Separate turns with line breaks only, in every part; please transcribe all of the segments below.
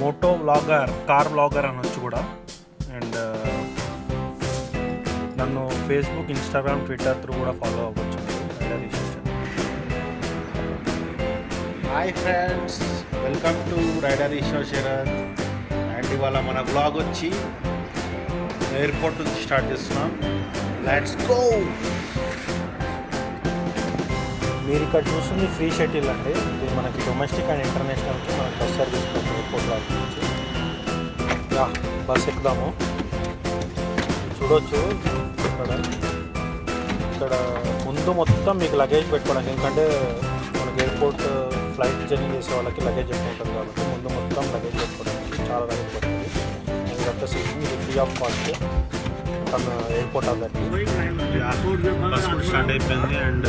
Moto vlogger, car vlogger అనొచ్చు కూడా. And నన్ను ఫేస్బుక్, ఇన్స్టాగ్రామ్, ట్విట్టర్ త్రూ కూడా ఫాలో అవ్వచ్చు. Hi friends, welcome to rider Eshwar Sharath. And ఇవాళ మన వ్లాగ్ వచ్చి ఎయిర్పోర్ట్ నుంచి స్టార్ట్ చేస్తున్నాం. Let's go. మీరు ఇక్కడ చూస్తుంది ఫ్రీ షటిల్ అండి. ఇది మనకి డొమెస్టిక్ అండ్ ఇంటర్నేషనల్కి మనకి బస్ సర్వీస్ ఎయిర్పోర్ట్ లాగా నుంచి. బస్ ఎక్కుదాము. చూడవచ్చు ఇక్కడ ముందు మొత్తం మీకు లగేజ్ పెట్టుకోవడానికి, ఎందుకంటే మనకి ఎయిర్పోర్ట్ ఫ్లైట్ జర్నీ చేసే వాళ్ళకి లగేజ్ ఎక్కువ ఉంటుంది కాబట్టి ముందు మొత్తం లగేజ్ పెట్టుకోవడానికి చాలా లగేజ్ పడుతుంది. ఇదంతా సిట్టింగ్ ఫ్రీ ఆఫ్ కాస్ట్ తన ఎయిర్పోర్ట్ అందరికి. బస్ కూడా స్టార్ట్ అయిపోయింది. అండ్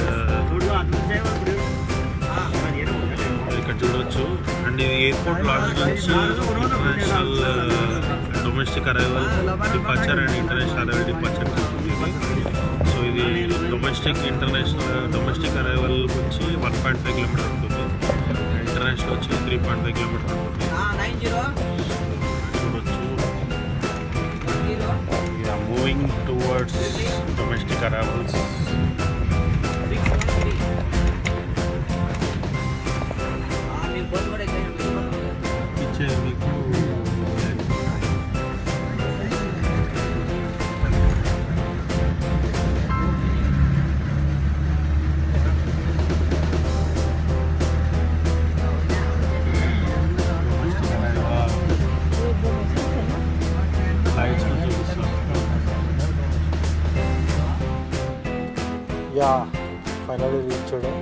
ఇక్కడ చూడవచ్చు. అండ్ ఇది ఎయిర్పోర్ట్ లాంచ్ నుంచి international domestic arrival departure and international arrival departure ఉంటుంది. సో ఇది డొమెస్టిక్ అరైవల్ వచ్చి 1.5 కిలోమీటర్ ఉంటుంది. ఇంటర్నేషనల్ వచ్చి 3.5 కిలోమీటర్ ఉంటుంది. చూడవచ్చు. Moving towards domestic arrivals. మీకు ఫైనల్లీ రీచ్ చేయడం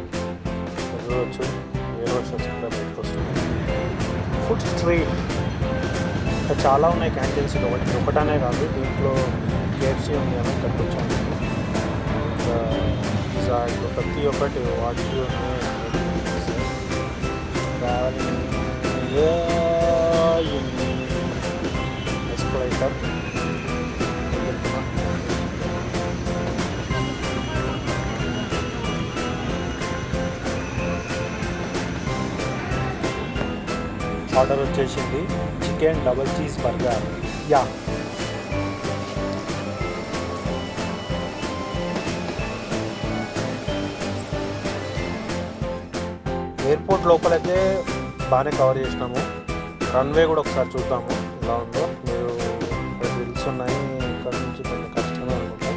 చూడవచ్చు. ఎయిర్ వర్షన్స్ కూడా బయటకు వస్తుంది. ఫుడ్ స్ట్రీట్ ఇక్కడ చాలా ఉన్నాయి క్యాంటీన్స్. ఒకటనే కాదు, దీంట్లో కేఎఫ్సీ ఉంది అని ఇక్కడికి వచ్చాను. ఇంకా ప్రతి ఒక్కటి వాటికి ఉన్నాయి. ఎక్స్ప్లైటర్ ఆర్డర్ వచ్చేసింది. Chicken double cheese burger. Airport లోపలైతే బాగానే కవర్ చేసినాము. రన్వే కూడా ఒకసారి చూద్దాము ఎలా ఉందో. మీరు గ్రిల్స్ ఉన్నాయి, ఇక్కడ నుంచి కొంచెం కష్టమే అనుకుంటా.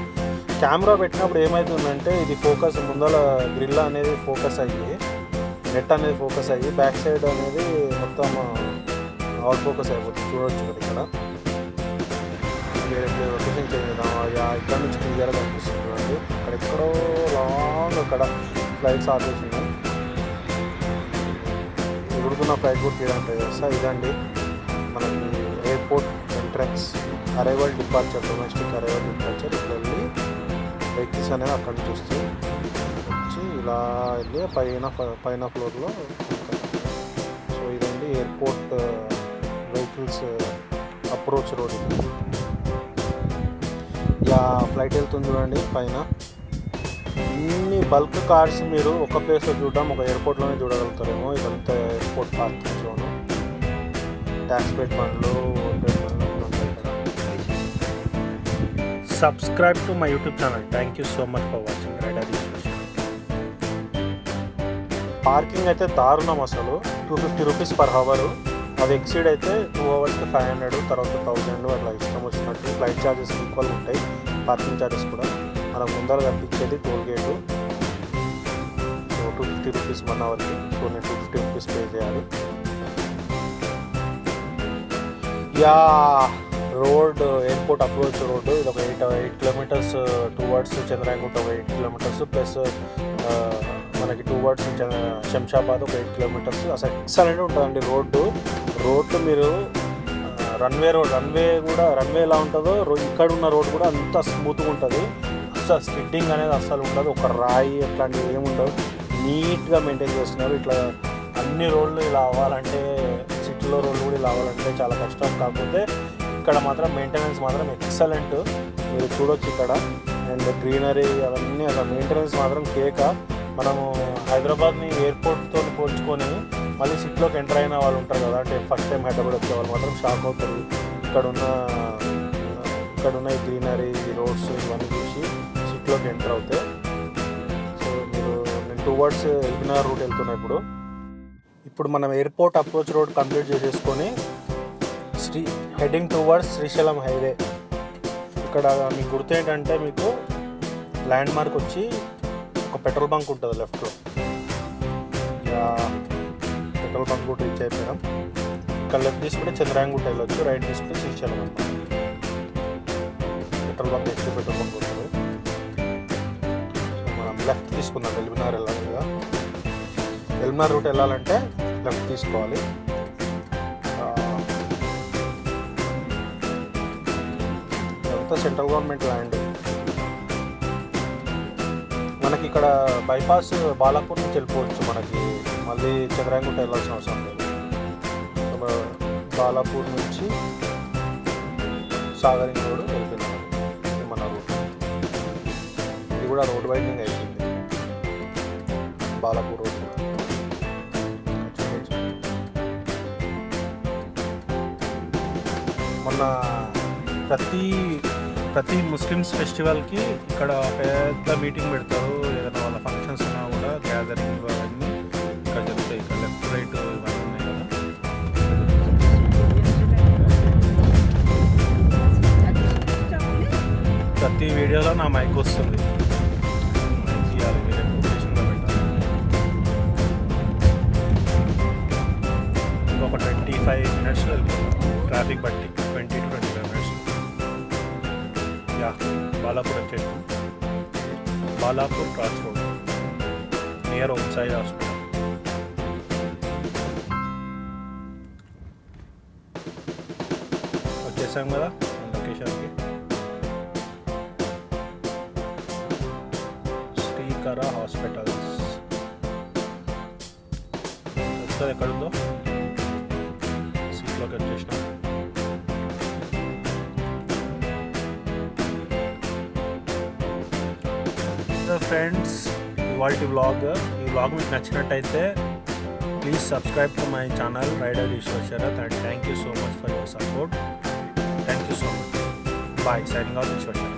కెమెరా పెట్టినప్పుడు ఏమవుతుందంటే ఇది ఫోకస్ ముందర గ్రిల్ అనేది ఫోకస్ అయ్యి, నెట్ అనేది ఫోకస్ అయ్యి, బ్యాక్ సైడ్ అనేది మొత్తం అవుట్ ఫోకస్ అయిపోతుంది. చూడవచ్చు కదా ఇక్కడ. వేరే లొకేషన్ చేంజ్ చేద్దాం. ఇక్కడ నుంచి క్లియర్గా కనిపిస్తుంది చూడండి. ఎక్కడో లాంగ్ అక్కడ ఫ్లైట్స్ ఆపేసింది. ఎగురుతున్న ఫ్లైట్ కూడా తీయడానికి చేస్తా. ఇదండి మనకి airport entrance, arrival departure, domestic arrival departure. ఇక్కడ వెళ్ళి వెహికల్స్ అనేవి అక్కడ నుంచి వస్తాయి. ఇలా వెళ్ళి పైన ఫ్లోర్లో. సో ఇదండి airport vehicles approach road. Flight వెళ్తుంది చూడండి పైన. ఇన్ని బల్క్ కార్స్ మీరు ఒక ప్లేస్లో చూడడం ఒక ఎయిర్పోర్ట్లోనే చూడగలుగుతారేమో. ఇదంతా airport parking zone. Tax paid బండ్లు, ఉంటాయి కదా. Subscribe to my YouTube channel. Thank you so much for watching rider Eshwar. Parking అయితే దారుణం అసలు. 250 రూపీస్ పర్ అవర్. అది ఎక్సీడ్ అయితే 2 అవర్స్కి 500, తర్వాత 1000 అట్లా ఇష్టం వచ్చినట్టు. ఫ్లైట్ ఛార్జెస్ ఈక్వల్ ఉంటాయి, పార్కింగ్ ఛార్జెస్ కూడా. మనకు ముందర కనిపించేది టోల్ గేటు. సో 250 రూపీస్ 1 అవర్కి. సో నేను 250 రూపీస్ పే చేయాలి. Road airport approach road. ఇది ఒక 8 కిలోమీటర్స్ టువర్డ్స్ చంద్రాయగుట్ట, ఒక 8 కిలోమీటర్స్ ప్లస్ మనకి టువర్డ్స్ శంషాబాద్ ఒక 8 కిలోమీటర్స్. అసలు ఎక్సలెంట్ ఉంటుందండి రోడ్డు. మీరు రన్వే కూడా రన్వే ఎలా ఉంటుందో ఇక్కడ ఉన్న రోడ్ కూడా అంత స్మూత్గా ఉంటుంది. అసలు స్కిడ్డింగ్ అనేది అస్సలు ఉండదు. ఒక రాయి అట్లాంటివి ఏముండవు. నీట్గా మెయింటైన్ చేస్తున్నారు. ఇట్లా అన్ని రోడ్లు ఇలా అవ్వాలంటే, సిటీలో రోడ్లు కూడా ఇలా అవ్వాలంటే చాలా కష్టం. కాకపోతే ఇక్కడ మాత్రం మెయింటెనెన్స్ మాత్రం ఎక్సలెంట్. మీరు చూడొచ్చు ఇక్కడ. అండ్ గ్రీనరీ అవన్నీ అసలు మెయింటెనెన్స్ మాత్రం కేక. మనము హైదరాబాద్ని ఎయిర్పోర్ట్తో పోల్చుకొని మళ్ళీ సిటీలోకి ఎంటర్ అయిన వాళ్ళు ఉంటారు కదా, అంటే ఫస్ట్ టైం హైదరాబాద్ వచ్చే వాళ్ళు మాత్రం షాక్ అవుతారు. ఇక్కడున్న ఈ గ్రీనరీ, ఈ రోడ్స్ ఇవన్నీ చూసి సిటీలోకి ఎంటర్ అవుతాయి. సో నేను టువర్డ్స్ ఎల్బీనగర్ రూట్ వెళ్తున్నా. ఇప్పుడు మనం ఎయిర్పోర్ట్ అప్రోచ్ రోడ్ కంప్లీట్ చేసేసుకొని హెడ్డింగ్ టువర్డ్స్ శ్రీశైలం హైవే. ఇక్కడ మీకు గుర్తు ఏంటంటే, మీకు ల్యాండ్ మార్క్ వచ్చి ఒక పెట్రోల్ బంక్ ఉంటుంది లెఫ్ట్లో. పెట్రోల్ బంక్ కూడా రీచ్ అయిపోయాం. ఇక్కడ లెఫ్ట్ తీసుకుంటే చంద్రాయణగుట్ట వెళ్ళొచ్చు, రైట్ తీసుకుంటే శ్రీశైలం అనమాట. Petrol bunk next petrol bunk ఉంటుంది. సో మనం లెఫ్ట్ తీసుకుందాం. ఎల్బీనగర్ వెళ్ళాలి కదా, ఎల్బీనగర్ రూట్ వెళ్ళాలంటే లెఫ్ట్ తీసుకోవాలి. ఇదంతా సెంట్రల్ గవర్నమెంట్ ల్యాండ్. మనకి ఇక్కడ బైపాస్ బాలాపూర్ నుంచి వెళ్ళిపోవచ్చు. మనకి మళ్ళీ చంద్రాయణగుట్ట వెళ్ళాల్సిన అవసరం లేదు. బాలాపూర్ నుంచి సాగరింగ్ రోడ్ వెళ్ళిపోయింది మన రూట్. ఇది కూడా రోడ్ వైడింగ్ అయిపోయింది, బాలాపూర్ రోడ్. మొన్న ప్రతి ముస్లిమ్స్ ఫెస్టివల్కి ఇక్కడ పెద్ద మీటింగ్ పెడతారు. ఏదైనా వాళ్ళ ఫంక్షన్స్ ఉన్నా కూడా గ్యాదరింగ్ అవన్నీ ఇక్కడ జరుగుతాయి. ఇక్కడ లెఫ్ట్ రైట్ ఇవన్నీ ఉన్నాయి కదా. ప్రతి వీడియోలో నా మైక్ వస్తుంది. తీయాలి, వేరే లొకేషన్లో పెట్టాలి. ఇంకొక 25 minutes ట్రాఫిక్ బట్టి 20 to 25 minutes. బాలాపూర్ వచ్చేసి Balapur cross road near ohm Sai hospital. వచ్చేసాం కదా లొకేషన్కి. శ్రీకర హాస్పిటల్స్ వస్తుంది. ఎక్కడుందో సీట్లోకి వచ్చేసినాం. ఫ్రెండ్స్, ఇవాల్టి వ్లాగ్ మీకు నచ్చినట్టయితే please subscribe to my channel rider Eshwar Sharath, and thank you so much for your support. Thank you so much. Bye. Signing out, Eshwar Sarath.